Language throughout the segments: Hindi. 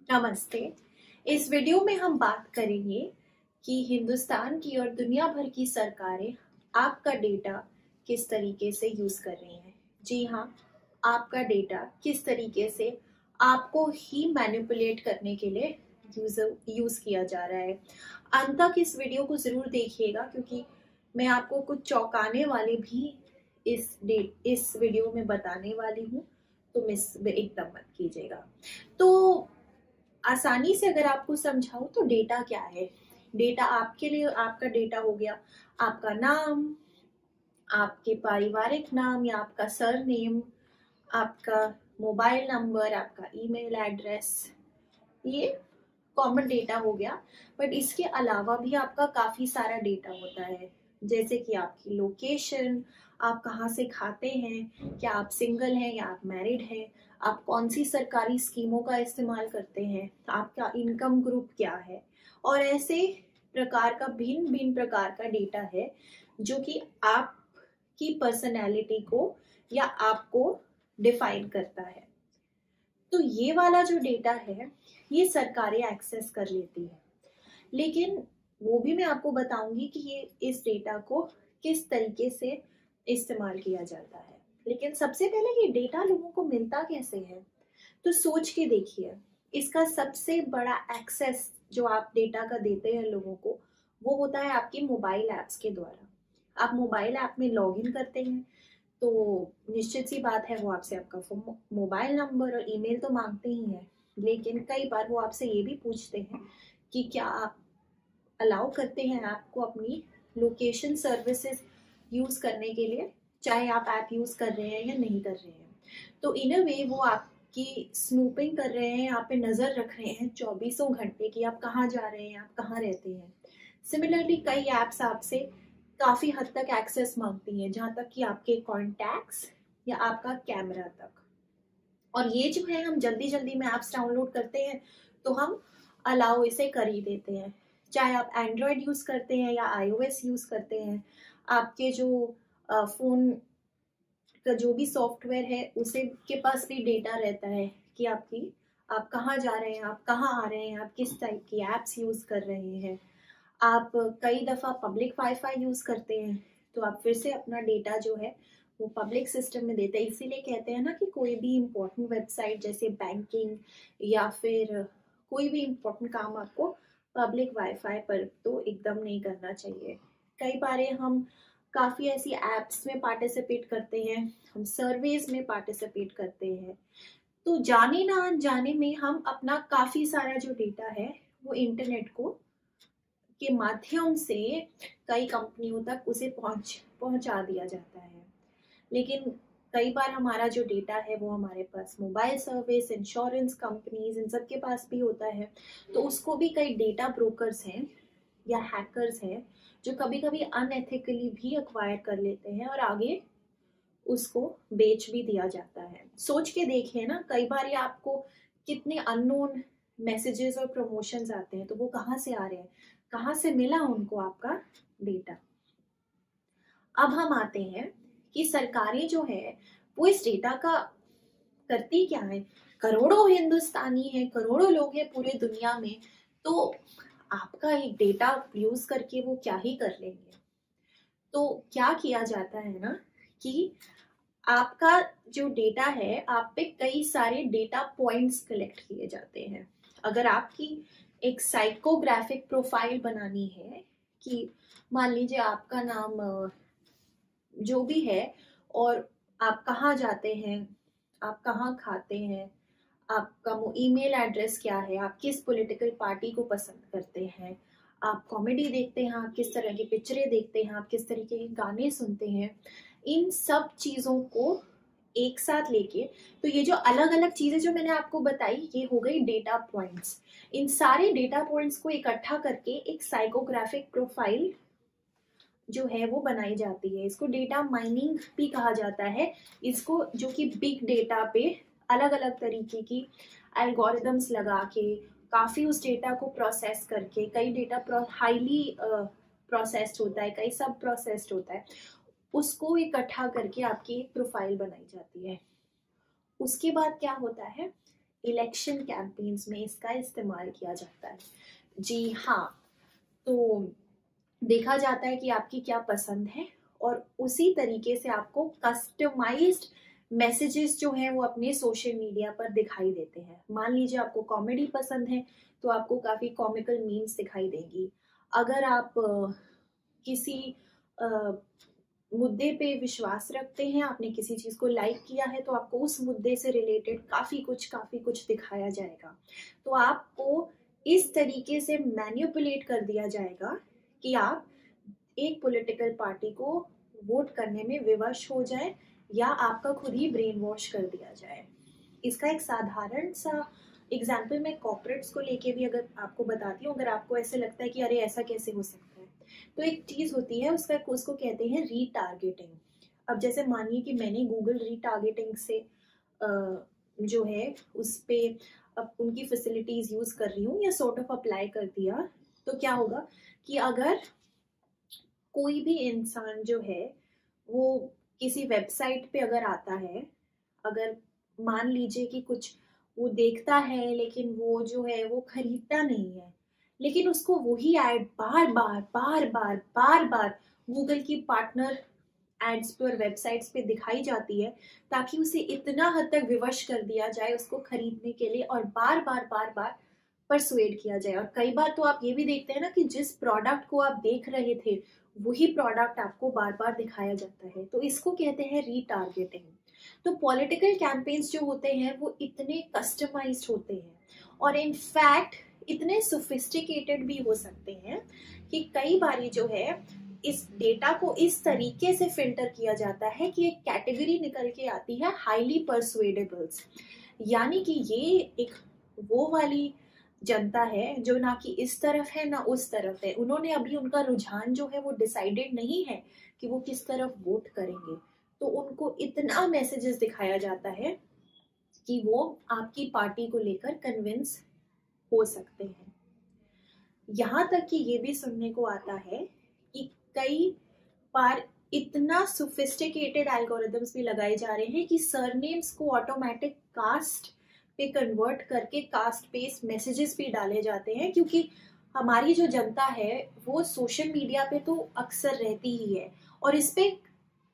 नमस्ते। इस वीडियो में हम बात करेंगे कि हिंदुस्तान की और दुनिया भर की सरकारें आपका डेटा किस तरीके से यूज कर रही हैं। जी हाँ, आपका डेटा किस तरीके से आपको ही मैनिपुलेट करने के लिए यूज किया जा रहा है। अंत तक इस वीडियो को जरूर देखिएगा क्योंकि मैं आपको कुछ चौंकाने वाले भी इस वीडियो में बताने वाली हूँ, तो मिस एकदम मत कीजिएगा। तो आसानी से अगर आपको समझाऊं तो डेटा क्या है। डेटा आपके लिए आपका डेटा हो गया आपका नाम, आपके पारिवारिक नाम या आपका सरनेम, आपका मोबाइल नंबर, आपका ईमेल एड्रेस, ये कॉमन डेटा हो गया। बट इसके अलावा भी आपका काफी सारा डेटा होता है, जैसे कि आपकी लोकेशन, आप कहाँ से खाते हैं, क्या आप सिंगल हैं या आप मैरिड हैं, आप कौन सी सरकारी स्कीमों का इस्तेमाल करते हैं, आपका इनकम ग्रुप क्या है, और ऐसे प्रकार का भिन्न भिन्न प्रकार का डेटा है जो कि आपकी पर्सनैलिटी को या आपको डिफाइन करता है। तो ये वाला जो डेटा है ये सरकारें एक्सेस कर लेती है, लेकिन वो भी मैं आपको बताऊंगी कि ये इस डेटा को किस तरीके से इस्तेमाल किया जाता है। लेकिन सबसे पहले ये डेटा लोगों को मिलता कैसे है, तो सोच के देखिए। इसका सबसे बड़ा एक्सेस जो आप डेटा का देते हैं लोगों को, वो होता है आपके मोबाइल ऐप्स के द्वारा। आप मोबाइल ऐप में लॉग इन करते हैं तो निश्चित सी बात है वो आपसे आपका मोबाइल नंबर और ईमेल तो मांगते ही हैं, लेकिन कई बार वो आपसे ये भी पूछते हैं कि क्या आप अलाउ करते हैं आपको अपनी लोकेशन सर्विसेज यूज करने के लिए, चाहे आप ऐप यूज कर रहे हैं या नहीं कर रहे हैं। तो इन अ वे वो आपकी स्नूपिंग कर रहे हैं, आप पे नजर रख रहे हैं 24 घंटे की आप कहाँ जा रहे हैं, आप कहाँ रहते हैं। सिमिलरली कई ऐप्स आपसे काफी हद तक एक्सेस मांगती हैं, जहां तक कि आपके कॉन्टैक्ट्स या आपका कैमरा तक। और ये जो है हम जल्दी जल्दी में ऐप्स डाउनलोड करते हैं तो हम अलाउ इसे कर ही देते हैं, चाहे आप एंड्रॉयड यूज करते हैं या iOS यूज करते हैं। आपके जो फोन का जो भी सॉफ्टवेयर है उसे के पास भी डेटा रहता है कि आप कहाँ जा रहे हैं, आप कहाँ आ रहे हैं, आप किस टाइप की एप्स यूज कर रहे हैं। आप कई दफा पब्लिक वाईफाई यूज करते हैं तो आप फिर से अपना डेटा जो है वो पब्लिक सिस्टम में देते हैं। इसीलिए कहते हैं ना कि कोई भी इम्पोर्टेंट वेबसाइट जैसे बैंकिंग या फिर कोई भी इम्पोर्टेंट काम आपको पब्लिक वाईफाई पर तो एकदम नहीं करना चाहिए। कई बार हम काफी ऐसी एप्स में पार्टिसिपेट करते हैं, हम सर्वेज में पार्टिसिपेट करते हैं, तो जाने ना अनजाने में हम अपना काफी सारा जो डेटा है वो इंटरनेट को के माध्यम से कई कंपनियों तक उसे पहुंचा दिया जाता है। लेकिन कई बार हमारा जो डेटा है वो हमारे पास मोबाइल सर्विस, इंश्योरेंस कंपनीज, इन सब के पास भी होता है। तो उसको भी कई डेटा ब्रोकर्स हैं या हैकर्स हैं जो कभी कभी अनएथिकली भी अक्वायर कर लेते हैं और आगे उसको बेच भी दिया जाता है। सोच के देखिए ना, कई बार ये आपको कितने अननोन मैसेजेस और प्रमोशंस आते हैं, तो वो कहाँ से आ रहे हैं, कहाँ से मिला उनको आपका डेटा। अब हम आते हैं कि सरकारें जो है वो इस डेटा का करती क्या है। करोड़ों हिंदुस्तानी हैं, करोड़ों लोग हैं पूरे दुनिया में, तो आपका एक डेटा यूज करके वो क्या ही कर लेंगे। तो क्या किया जाता है ना कि आपका जो डेटा है, आप पे कई सारे डेटा पॉइंट्स कलेक्ट किए जाते हैं। अगर आपकी एक साइकोग्राफिक प्रोफाइल बनानी है कि मान लीजिए आपका नाम जो भी है और आप कहाँ जाते हैं, आप कहाँ खाते हैं, आपका वो ईमेल एड्रेस क्या है, आप किस पॉलिटिकल पार्टी को पसंद करते हैं, आप कॉमेडी देखते हैं, आप किस तरह की पिक्चरें देखते हैं, आप किस तरीके के गाने सुनते हैं, इन सब चीज़ों को एक साथ लेके, तो ये जो अलग अलग चीज़ें जो मैंने आपको बताई ये हो गई डेटा पॉइंट्स। इन सारे डेटा पॉइंट्स को इकट्ठा करके एक साइकोग्राफिक प्रोफाइल जो है वो बनाई जाती है। इसको डेटा माइनिंग भी कहा जाता है। इसको जो कि बिग डेटा पे अलग अलग तरीके की एल्गोरिदम्स लगा के काफी उस डेटा को प्रोसेस करके, कई डेटा हाईली प्रोसेस्ड होता है, कई सब प्रोसेस्ड होता है, उसको इकट्ठा करके आपकी एक प्रोफाइल बनाई जाती है। उसके बाद क्या होता है, इलेक्शन कैंपेन्स में इसका इस्तेमाल किया जाता है। जी हाँ, तो देखा जाता है कि आपकी क्या पसंद है और उसी तरीके से आपको कस्टमाइज्ड मैसेजेस जो हैं वो अपने सोशल मीडिया पर दिखाई देते हैं। मान लीजिए आपको कॉमेडी पसंद है तो आपको काफ़ी कॉमिकल मीम्स दिखाई देंगी। अगर आप किसी अ, मुद्दे पे विश्वास रखते हैं, आपने किसी चीज़ को लाइक किया है तो आपको उस मुद्दे से रिलेटेड काफ़ी कुछ दिखाया जाएगा। तो आपको इस तरीके से मैनिपुलेट कर दिया जाएगा कि आप एक पॉलिटिकल पार्टी को वोट करने में विवश हो जाए या आपका खुद ही ब्रेन वॉश कर दिया जाए। इसका एक साधारण सा एग्जाम्पल मैं कॉर्पोरेट्स को लेके भी अगर आपको बताती हूँ, अगर आपको ऐसे लगता है कि अरे ऐसा कैसे हो सकता है, तो एक चीज़ होती है उसको कहते हैं रीटारगेटिंग। अब जैसे मानिए कि मैंने गूगल रीटारगेटिंग से जो है उस पर अब उनकी फैसिलिटीज़ यूज़ कर रही हूँ या सॉर्ट ऑफ अप्लाई कर दिया, तो क्या होगा कि अगर कोई भी इंसान जो है वो किसी वेबसाइट पे अगर आता है, अगर मान लीजिए कि कुछ वो देखता है लेकिन वो जो है वो खरीदता नहीं है, लेकिन उसको वही ऐड बार बार गूगल की पार्टनर एड्स पे और वेबसाइट्स पे दिखाई जाती है ताकि उसे इतना हद तक विवश कर दिया जाए उसको खरीदने के लिए और बार बार परसुएड किया जाए। और कई बार तो आप ये भी देखते हैं ना कि जिस प्रोडक्ट को आप देख रहे थे वही प्रोडक्ट आपको बार बार दिखाया जाता है, तो इसको कहते हैं रीटारगेटिंग। तो पॉलिटिकल कैंपेन्स जो होते हैं वो इतने कस्टमाइज्ड होते हैं और इनफैक्ट इतने सोफिस्टिकेटेड भी हो सकते हैं कि कई बारी जो है इस डेटा को इस तरीके से फिल्टर किया जाता है कि एक कैटेगरी निकल के आती है हाईली परसुएडेबल्स, यानी कि ये एक वो वाली जनता है जो ना कि इस तरफ है ना उस तरफ है। उन्होंने अभी उनका रुझान जो है वो डिसाइडेड नहीं है कि वो किस तरफ वोट करेंगे, तो उनको इतना मैसेजेस दिखाया जाता है कि वो आपकी पार्टी को लेकर कन्विंस हो सकते हैं। यहाँ तक कि ये भी सुनने को आता है कि कई बार इतना सोफिस्टिकेटेड एल्गोरिदम्स भी लगाए जा रहे हैं कि सरनेम्स को ऑटोमेटिक कास्ट पे कन्वर्ट करके कास्ट बेस्ड मैसेजेस भी डाले जाते हैं, क्योंकि हमारी जो जनता है वो सोशल मीडिया पे तो अक्सर रहती ही है और इस पे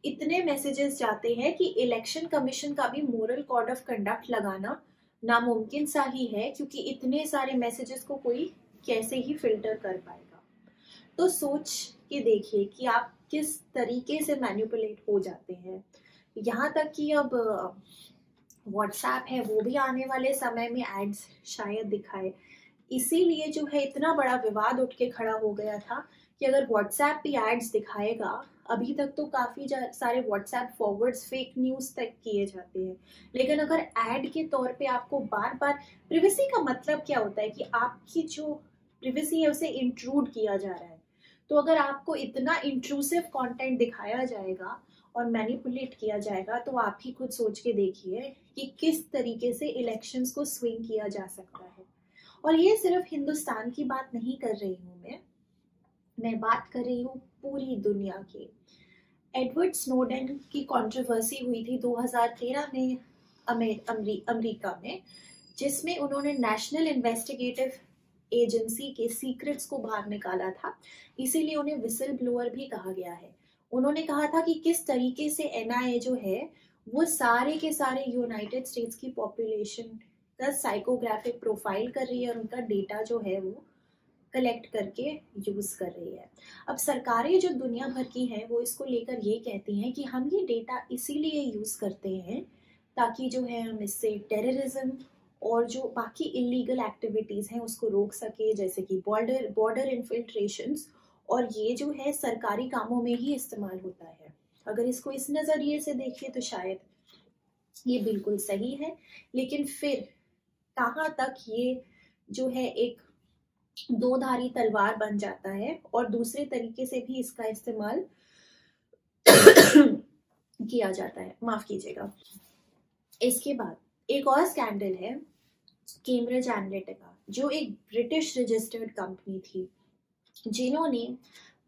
इतने मैसेजेस जाते हैं कि इलेक्शन कमीशन का भी मोरल कोड ऑफ कंडक्ट लगाना नामुमकिन सा ही है, क्योंकि इतने सारे मैसेजेस को कोई कैसे ही फिल्टर कर पाएगा। तो सोच के देखिए कि आप किस तरीके से मैनिपुलेट हो जाते हैं। यहाँ तक कि अब व्हाट्सएप है वो भी आने वाले समय में एड्स शायद दिखाए, इसीलिए जो है इतना बड़ा विवाद उठ के खड़ा हो गया था कि अगर व्हाट्सएप भी एड्स दिखाएगा, अभी तक तो काफ़ी सारे व्हाट्सएप फॉरवर्ड्स फेक न्यूज़ तक किए जाते हैं, लेकिन अगर ऐड के तौर पे आपको बार बार, प्रिवेसी का मतलब क्या होता है कि आपकी जो प्रिवेसी है उसे इंट्रूड किया जा रहा है, तो अगर आपको इतना इंट्रूसिव कंटेंट दिखाया जाएगा और मैनिपुलेट किया जाएगा तो आप ही खुद सोच के देखिए कि किस तरीके से इलेक्शंस को स्विंग किया जा सकता है। और ये सिर्फ हिंदुस्तान की बात नहीं कर रही हूँ मैं बात कर रही हूँ पूरी दुनिया की। एडवर्ड स्नोडेन की कंट्रोवर्सी हुई थी 2013 में अमेरिका में, जिसमें उन्होंने नेशनल इन्वेस्टिगेटिव एजेंसी के सीक्रेट्स को बाहर निकाला था, इसीलिए उन्हें विसल ब्लोअर भी कहा गया है। उन्होंने कहा था कि किस तरीके से एनआईए जो है वो सारे के सारे यूनाइटेड स्टेट्स की पॉपुलेशन का साइकोग्राफिक प्रोफाइल कर रही है और उनका डेटा जो है वो कलेक्ट करके यूज कर रही है। अब सरकारें जो दुनिया भर की हैं वो इसको लेकर ये कहती हैं कि हम ये डेटा इसीलिए यूज करते हैं ताकि जो है हम इससे टेररिज्म और जो बाकी इलीगल एक्टिविटीज हैं उसको रोक सके, जैसे कि बॉर्डर इन्फिल्ट्रेशंस, और ये जो है सरकारी कामों में ही इस्तेमाल होता है। अगर इसको इस नज़रिए से देखिए तो शायद ये बिल्कुल सही है, लेकिन फिर कहाँ तक ये जो है एक दो-धारी तलवार बन जाता है और दूसरे तरीके से भी इसका इस्तेमाल किया जाता है, माफ कीजिएगा। इसके बाद एक और स्कैंडल है कैम्ब्रिज एनालिटिका, जो एक ब्रिटिश रजिस्टर्ड कंपनी थी जिन्होंने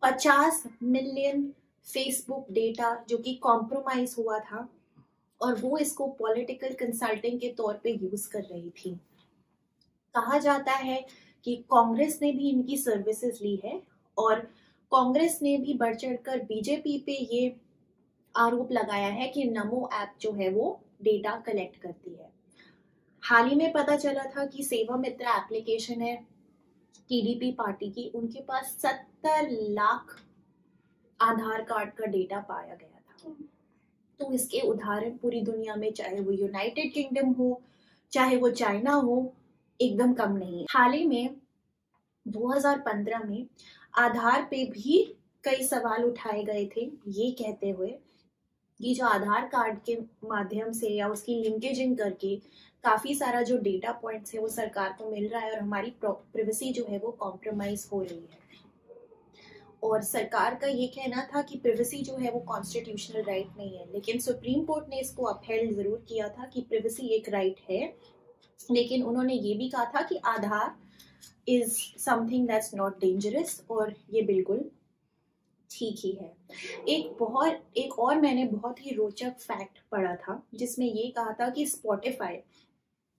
50 मिलियन फेसबुक डेटा जो कि कॉम्प्रोमाइज हुआ था और वो इसको पॉलिटिकल कंसल्टिंग के तौर पे यूज कर रही थी। कहा जाता है कि कांग्रेस ने भी इनकी सर्विसेज ली है और कांग्रेस ने भी बढ़ चढ़कर बीजेपी पे ये आरोप लगाया है कि नमो ऐप जो है वो डेटा कलेक्ट करती है। हाल ही में पता चला था कि सेवा मित्रा एप्लीकेशन है टीडीपी पार्टी की, उनके पास 70 लाख आधार कार्ड का डेटा पाया गया था। तो इसके उदाहरण पूरी दुनिया में, चाहे वो यूनाइटेड किंगडम हो, चाहे वो चाइना हो, एकदम कम नहीं। हाल ही में 2015 में आधार पे भी कई सवाल उठाए गए थे, ये कहते हुए कि जो आधार कार्ड के माध्यम से या उसकी लिंकेजिंग करके काफी सारा जो डेटा पॉइंट्स है वो सरकार को मिल रहा है और हमारी प्राइवेसी जो है वो कॉम्प्रोमाइज हो रही है। और सरकार का ये कहना था कि प्राइवेसी जो है वो कॉन्स्टिट्यूशनल राइट नहीं है, लेकिन सुप्रीम कोर्ट ने इसको अपहेल्ड जरूर किया था कि प्राइवेसी एक राइट है, लेकिन उन्होंने ये भी कहा था कि Aadhaar is something that's not dangerous, और ये बिल्कुल ठीक ही है। एक और मैंने बहुत ही रोचक फैक्ट पढ़ा था जिसमें ये कहा था कि स्पॉटिफाई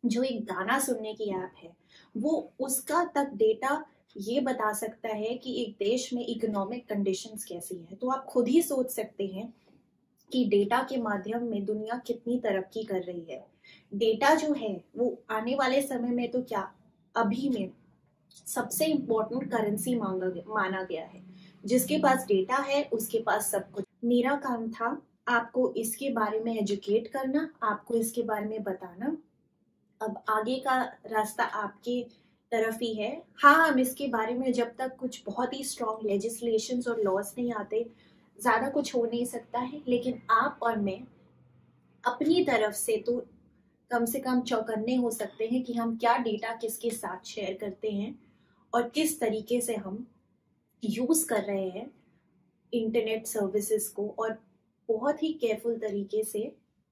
जो एक गाना सुनने की ऐप है, वो उसका तक डेटा ये बता सकता है कि एक देश में इकोनॉमिक कंडीशंस कैसी है। तो आप खुद ही सोच सकते हैं कि डेटा के माध्यम में दुनिया कितनी तरक्की कर रही है। डेटा जो है वो आने वाले समय में तो क्या, अभी में सबसे इम्पोर्टेंट करेंसी माना गया है। जिसके पास डेटा है उसके पास सब कुछ। मेरा काम था आपको इसके बारे में एजुकेट करना, आपको इसके बारे में बताना। अब आगे का रास्ता आपके तरफ ही है। हाँ, हम इसके बारे में जब तक कुछ बहुत ही स्ट्रॉन्ग लेजिस्लेशंस और लॉज नहीं आते, ज्यादा कुछ हो नहीं सकता है, लेकिन आप और मैं अपनी तरफ से तो कम से कम चौकन्ने हो सकते हैं कि हम क्या डेटा किसके साथ शेयर करते हैं और किस तरीके से हम यूज कर रहे हैं इंटरनेट सर्विसेज को, और बहुत ही केयरफुल तरीके से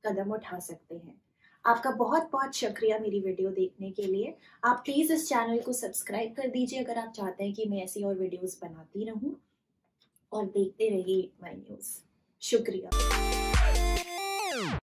कदम उठा सकते हैं। आपका बहुत बहुत शुक्रिया मेरी वीडियो देखने के लिए। आप प्लीज इस चैनल को सब्सक्राइब कर दीजिए अगर आप चाहते हैं कि मैं ऐसी और वीडियोस बनाती रहूं, और देखते रहिए माय न्यूज़। शुक्रिया।